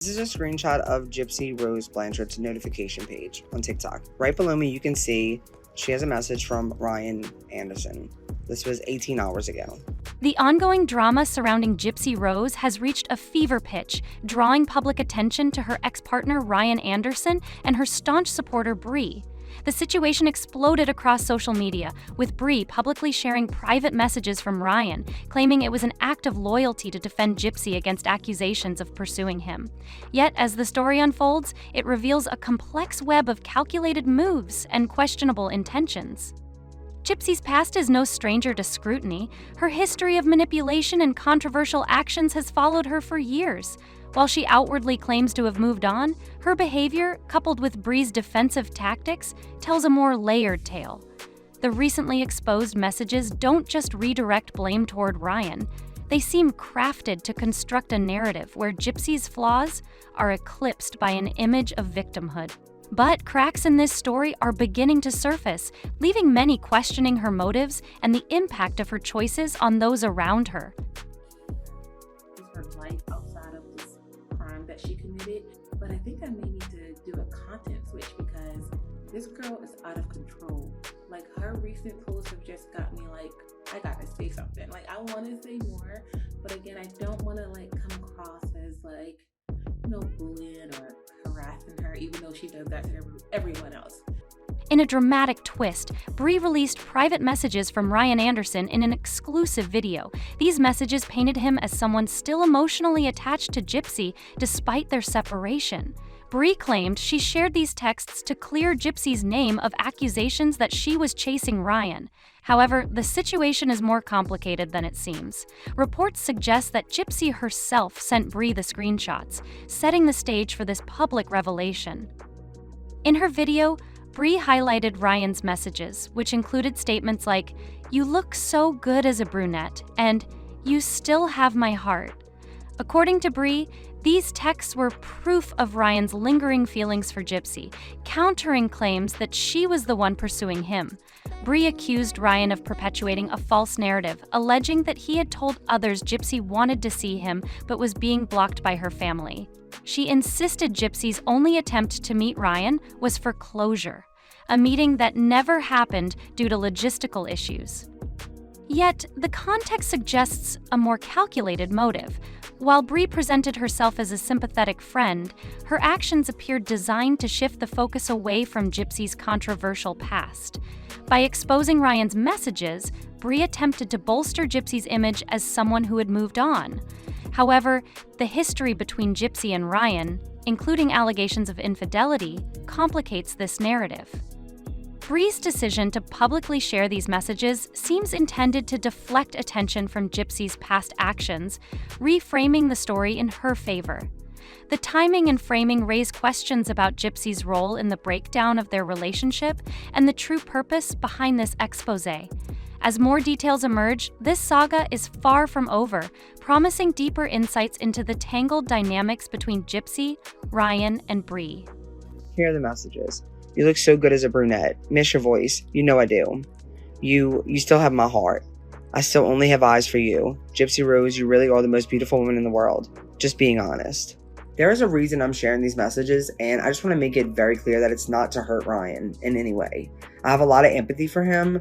This is a screenshot of Gypsy-Rose Blanchard's notification page on TikTok. Right below me, you can see she has a message from Ryan Anderson. This was 18 hours ago. The ongoing drama surrounding gypsy-rose has reached a fever pitch, drawing public attention to her ex-partner Ryan Anderson and her staunch supporter Bree. The situation exploded across social media, with Bree publicly sharing private messages from Ryan, claiming it was an act of loyalty to defend Gypsy against accusations of pursuing him. Yet, as the story unfolds, it reveals a complex web of calculated moves and questionable intentions. Gypsy's past is no stranger to scrutiny. Her history of manipulation and controversial actions has followed her for years. While she outwardly claims to have moved on, her behavior, coupled with Bree's defensive tactics, tells a more layered tale. The recently exposed messages don't just redirect blame toward Ryan. They seem crafted to construct a narrative where Gypsy's flaws are eclipsed by an image of victimhood. But cracks in this story are beginning to surface, leaving many questioning her motives and the impact of her choices on those around her. Her life outside of this crime that she committed, but I think I may need to do a content switch because this girl is out of control. Like, her recent posts have just got me like, I gotta say something. Like, I want to say more, but again, I don't want to like come across as like, bullying or harassing her, even though she does that to everyone else. In a dramatic twist, Bree released private messages from Ryan Anderson in an exclusive video. These messages painted him as someone still emotionally attached to Gypsy despite their separation. Bree claimed she shared these texts to clear Gypsy's name of accusations that she was chasing Ryan. However, the situation is more complicated than it seems. Reports suggest that Gypsy herself sent Bree the screenshots, setting the stage for this public revelation. In her video, Bree highlighted Ryan's messages, which included statements like, "You look so good as a brunette," and "You still have my heart." According to Bree, these texts were proof of Ryan's lingering feelings for Gypsy, countering claims that she was the one pursuing him. Bree accused Ryan of perpetuating a false narrative, alleging that he had told others Gypsy wanted to see him but was being blocked by her family. She insisted Gypsy's only attempt to meet Ryan was for closure, a meeting that never happened due to logistical issues. Yet, the context suggests a more calculated motive. While Bree presented herself as a sympathetic friend, her actions appeared designed to shift the focus away from Gypsy's controversial past. By exposing Ryan's messages, Bree attempted to bolster Gypsy's image as someone who had moved on. However, the history between Gypsy and Ryan, including allegations of infidelity, complicates this narrative. Bree's decision to publicly share these messages seems intended to deflect attention from Gypsy's past actions, reframing the story in her favor. The timing and framing raise questions about Gypsy's role in the breakdown of their relationship and the true purpose behind this exposé. As more details emerge, this saga is far from over, promising deeper insights into the tangled dynamics between Gypsy, Ryan, and Bree. Here are the messages. "You look so good as a brunette. Miss your voice. You know I do. You still have my heart. I still only have eyes for you. Gypsy-Rose, you really are the most beautiful woman in the world. Just being honest." There is a reason I'm sharing these messages, and I just want to make it very clear that it's not to hurt Ryan in any way. I have a lot of empathy for him,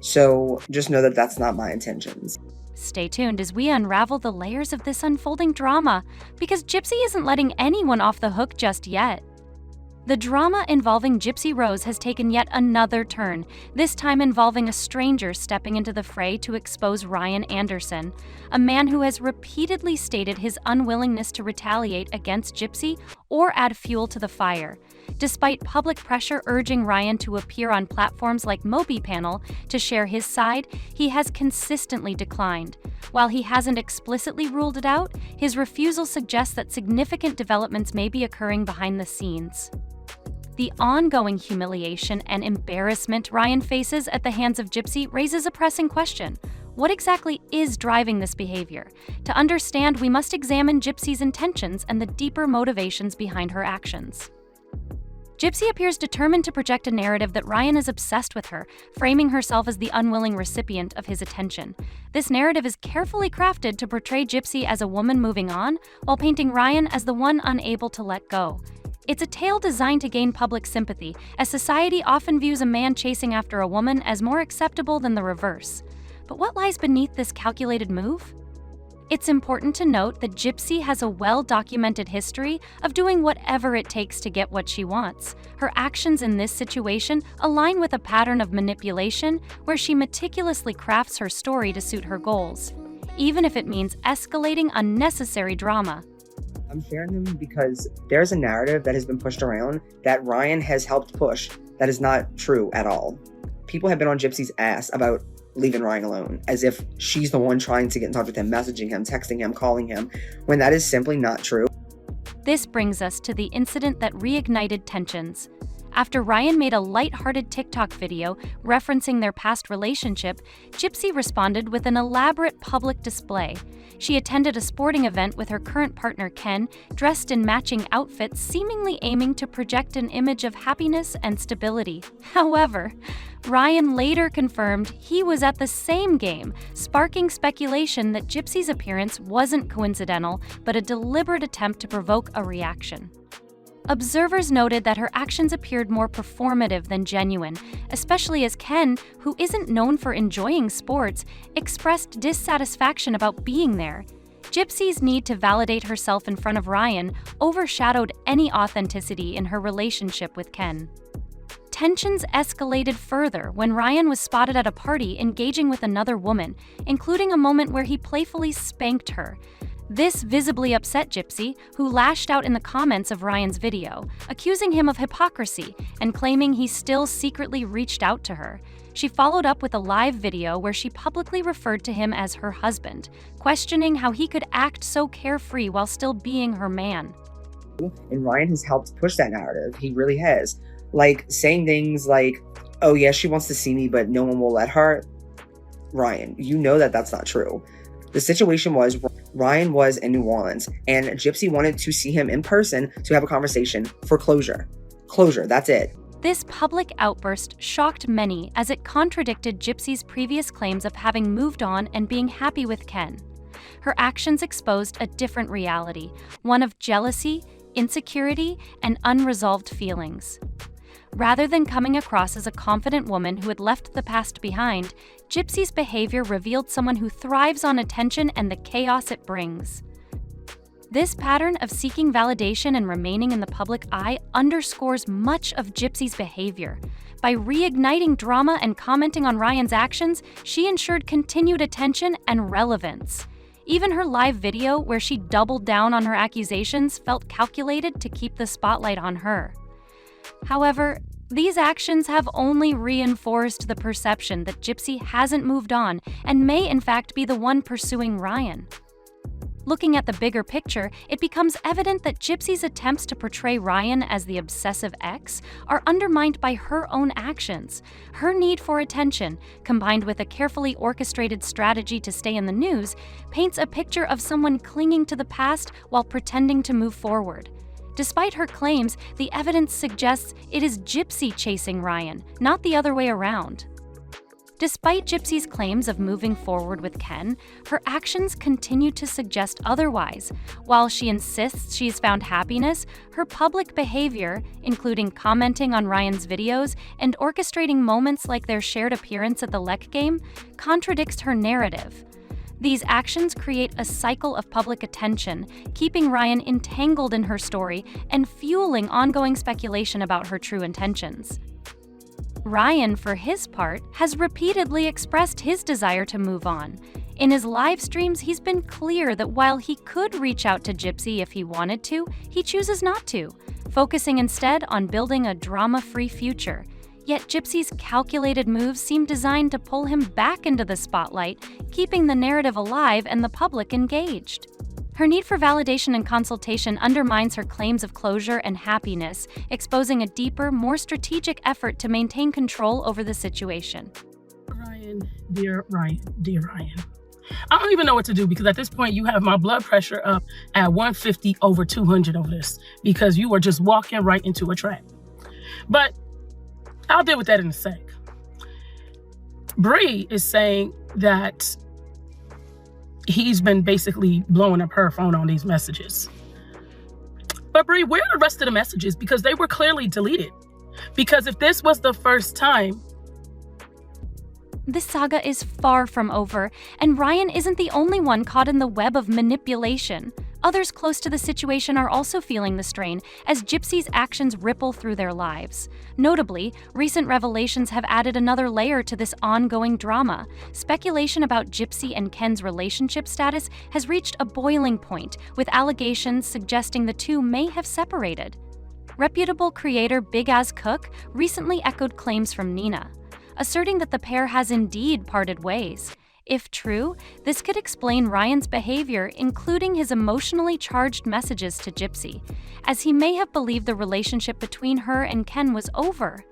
so just know that that's not my intentions. Stay tuned as we unravel the layers of this unfolding drama, because Gypsy isn't letting anyone off the hook just yet. The drama involving Gypsy-Rose has taken yet another turn, this time involving a stranger stepping into the fray to expose Ryan Anderson, a man who has repeatedly stated his unwillingness to retaliate against Gypsy or add fuel to the fire. Despite public pressure urging Ryan to appear on platforms like MobiPanel to share his side, he has consistently declined. While he hasn't explicitly ruled it out, his refusal suggests that significant developments may be occurring behind the scenes. The ongoing humiliation and embarrassment Ryan faces at the hands of Gypsy raises a pressing question. What exactly is driving this behavior? To understand, we must examine Gypsy's intentions and the deeper motivations behind her actions. Gypsy appears determined to project a narrative that Ryan is obsessed with her, framing herself as the unwilling recipient of his attention. This narrative is carefully crafted to portray Gypsy as a woman moving on, while painting Ryan as the one unable to let go. It's a tale designed to gain public sympathy, as society often views a man chasing after a woman as more acceptable than the reverse. But what lies beneath this calculated move? It's important to note that Gypsy has a well-documented history of doing whatever it takes to get what she wants. Her actions in this situation align with a pattern of manipulation where she meticulously crafts her story to suit her goals, even if it means escalating unnecessary drama. I'm sharing them because there's a narrative that has been pushed around that Ryan has helped push that is not true at all. People have been on Gypsy's ass about leaving Ryan alone, as if she's the one trying to get in touch with him, messaging him, texting him, calling him, when that is simply not true. This brings us to the incident that reignited tensions. After Ryan made a lighthearted TikTok video referencing their past relationship, Gypsy responded with an elaborate public display. She attended a sporting event with her current partner Ken, dressed in matching outfits, seemingly aiming to project an image of happiness and stability. However, Ryan later confirmed he was at the same game, sparking speculation that Gypsy's appearance wasn't coincidental, but a deliberate attempt to provoke a reaction. Observers noted that her actions appeared more performative than genuine, especially as Ken, who isn't known for enjoying sports, expressed dissatisfaction about being there. Gypsy's need to validate herself in front of Ryan overshadowed any authenticity in her relationship with Ken. Tensions escalated further when Ryan was spotted at a party engaging with another woman, including a moment where he playfully spanked her. This visibly upset Gypsy, who lashed out in the comments of Ryan's video, accusing him of hypocrisy and claiming he still secretly reached out to her. She followed up with a live video where she publicly referred to him as her husband, questioning how he could act so carefree while still being her man. And Ryan has helped push that narrative. He really has. Like, saying things like, oh yeah, she wants to see me, but no one will let her. Ryan, you know that that's not true. The situation was Ryan was in New Orleans, and Gypsy wanted to see him in person to have a conversation for closure. Closure, that's it. This public outburst shocked many as it contradicted Gypsy's previous claims of having moved on and being happy with Ken. Her actions exposed a different reality, one of jealousy, insecurity, and unresolved feelings. Rather than coming across as a confident woman who had left the past behind, Gypsy's behavior revealed someone who thrives on attention and the chaos it brings. This pattern of seeking validation and remaining in the public eye underscores much of Gypsy's behavior. By reigniting drama and commenting on Ryan's actions, she ensured continued attention and relevance. Even her live video, where she doubled down on her accusations, felt calculated to keep the spotlight on her. However, these actions have only reinforced the perception that Gypsy hasn't moved on and may in fact be the one pursuing Ryan. Looking at the bigger picture, it becomes evident that Gypsy's attempts to portray Ryan as the obsessive ex are undermined by her own actions. Her need for attention, combined with a carefully orchestrated strategy to stay in the news, paints a picture of someone clinging to the past while pretending to move forward. Despite her claims, the evidence suggests it is Gypsy chasing Ryan, not the other way around. Despite Gypsy's claims of moving forward with Ken, her actions continue to suggest otherwise. While she insists she's found happiness, her public behavior, including commenting on Ryan's videos and orchestrating moments like their shared appearance at the Lek game, contradicts her narrative. These actions create a cycle of public attention, keeping Ryan entangled in her story and fueling ongoing speculation about her true intentions. Ryan, for his part, has repeatedly expressed his desire to move on. In his live streams, he's been clear that while he could reach out to Gypsy if he wanted to, he chooses not to, focusing instead on building a drama-free future. Yet Gypsy's calculated moves seem designed to pull him back into the spotlight, keeping the narrative alive and the public engaged. Her need for validation and consultation undermines her claims of closure and happiness, exposing a deeper, more strategic effort to maintain control over the situation. Dear Ryan. I don't even know what to do, because at this point you have my blood pressure up at 150 over 200 over this, because you are just walking right into a trap. But I'll deal with that in a sec. Bree is saying that he's been basically blowing up her phone on these messages. But Bree, where are the rest of the messages? Because they were clearly deleted. Because if this was the first time... This saga is far from over, and Ryan isn't the only one caught in the web of manipulation. Others close to the situation are also feeling the strain as Gypsy's actions ripple through their lives. Notably, recent revelations have added another layer to this ongoing drama. Speculation about Gypsy and Ken's relationship status has reached a boiling point, with allegations suggesting the two may have separated. Reputable creator Big As Cook recently echoed claims from Nina, asserting that the pair has indeed parted ways. If true, this could explain Ryan's behavior, including his emotionally charged messages to Gypsy, as he may have believed the relationship between her and Ken was over.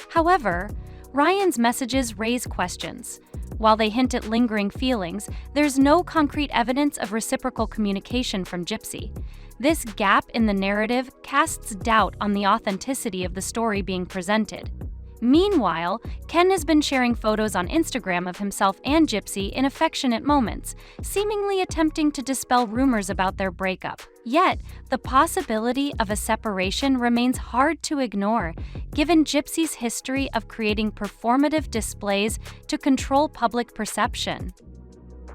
However, Ryan's messages raise questions. While they hint at lingering feelings, there's no concrete evidence of reciprocal communication from Gypsy. This gap in the narrative casts doubt on the authenticity of the story being presented. Meanwhile, Ken has been sharing photos on Instagram of himself and Gypsy in affectionate moments, seemingly attempting to dispel rumors about their breakup. Yet, the possibility of a separation remains hard to ignore, given Gypsy's history of creating performative displays to control public perception.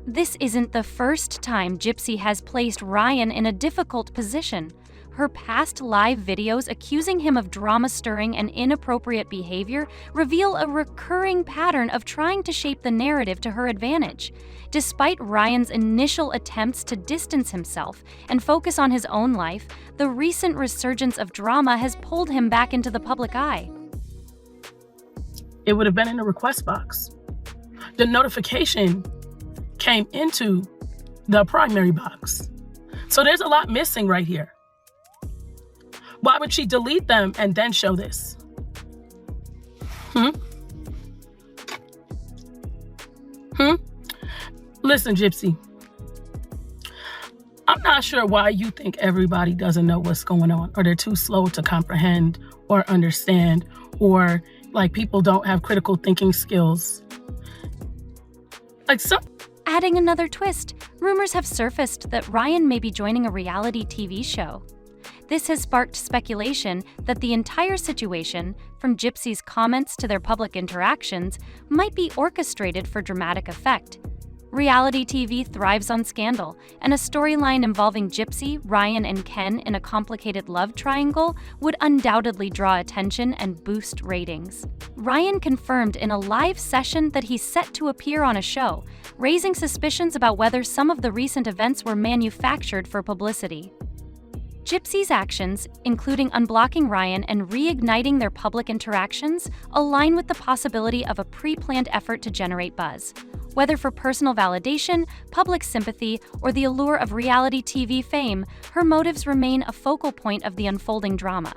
This isn't the first time Gypsy has placed Ryan in a difficult position. Her past live videos accusing him of drama-stirring and inappropriate behavior reveal a recurring pattern of trying to shape the narrative to her advantage. Despite Ryan's initial attempts to distance himself and focus on his own life, the recent resurgence of drama has pulled him back into the public eye. It would have been in the request box. The notification came into the primary box. So there's a lot missing right here. Why would she delete them and then show this? Listen, Gypsy. I'm not sure why you think everybody doesn't know what's going on, or they're too slow to comprehend or understand, or like people don't have critical thinking skills. Adding another twist, rumors have surfaced that Ryan may be joining a reality TV show. This has sparked speculation that the entire situation, from Gypsy's comments to their public interactions, might be orchestrated for dramatic effect. Reality TV thrives on scandal, and a storyline involving Gypsy, Ryan, and Ken in a complicated love triangle would undoubtedly draw attention and boost ratings. Ryan confirmed in a live session that he's set to appear on a show, raising suspicions about whether some of the recent events were manufactured for publicity. Gypsy's actions, including unblocking Ryan and reigniting their public interactions, align with the possibility of a pre-planned effort to generate buzz. Whether for personal validation, public sympathy, or the allure of reality TV fame, her motives remain a focal point of the unfolding drama.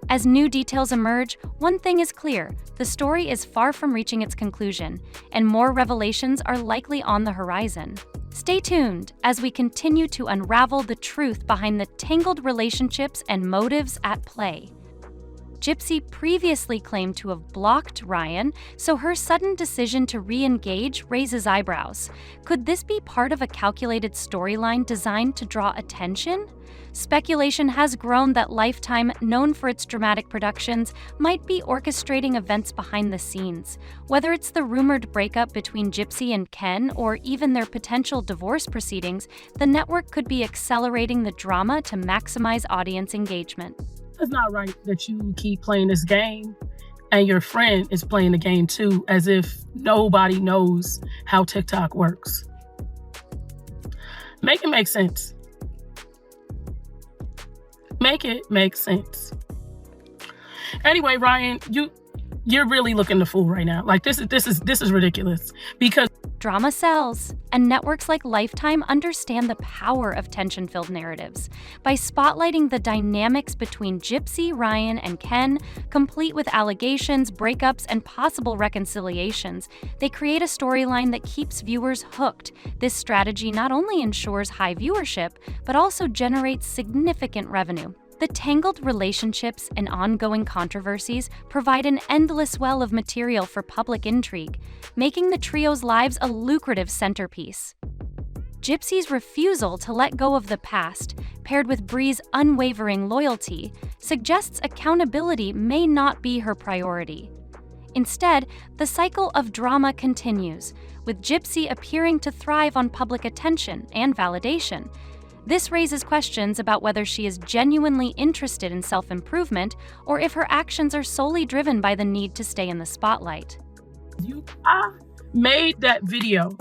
As new details emerge, one thing is clear: the story is far from reaching its conclusion, and more revelations are likely on the horizon. Stay tuned as we continue to unravel the truth behind the tangled relationships and motives at play. Gypsy previously claimed to have blocked Ryan, so her sudden decision to re-engage raises eyebrows. Could this be part of a calculated storyline designed to draw attention? Speculation has grown that Lifetime, known for its dramatic productions, might be orchestrating events behind the scenes. Whether it's the rumored breakup between Gypsy and Ken or even their potential divorce proceedings, the network could be accelerating the drama to maximize audience engagement. It's not right that you keep playing this game and your friend is playing the game too, as if nobody knows how TikTok works. Make it make sense. Make it make sense. Anyway, Ryan, you're really looking the fool right now. Like this is ridiculous, because drama sells, and networks like Lifetime understand the power of tension-filled narratives. By spotlighting the dynamics between Gypsy, Ryan, and Ken, complete with allegations, breakups, and possible reconciliations, they create a storyline that keeps viewers hooked. This strategy not only ensures high viewership, but also generates significant revenue. The tangled relationships and ongoing controversies provide an endless well of material for public intrigue, making the trio's lives a lucrative centerpiece. Gypsy's refusal to let go of the past, paired with Bree's unwavering loyalty, suggests accountability may not be her priority. Instead, the cycle of drama continues, with Gypsy appearing to thrive on public attention and validation. This raises questions about whether she is genuinely interested in self-improvement or if her actions are solely driven by the need to stay in the spotlight. I made that video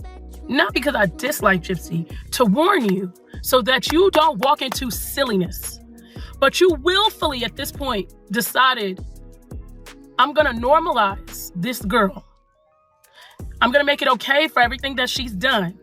not because I dislike Gypsy, to warn you so that you don't walk into silliness. But you willfully at this point decided, I'm gonna normalize this girl. I'm gonna make it okay for everything that she's done.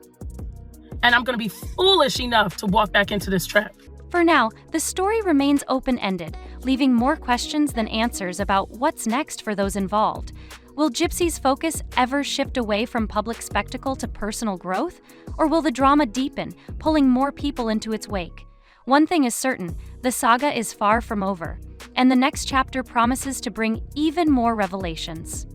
And I'm gonna be foolish enough to walk back into this trap. For now, the story remains open-ended, leaving more questions than answers about what's next for those involved. Will Gypsy's focus ever shift away from public spectacle to personal growth? Or will the drama deepen, pulling more people into its wake? One thing is certain, the saga is far from over, and the next chapter promises to bring even more revelations.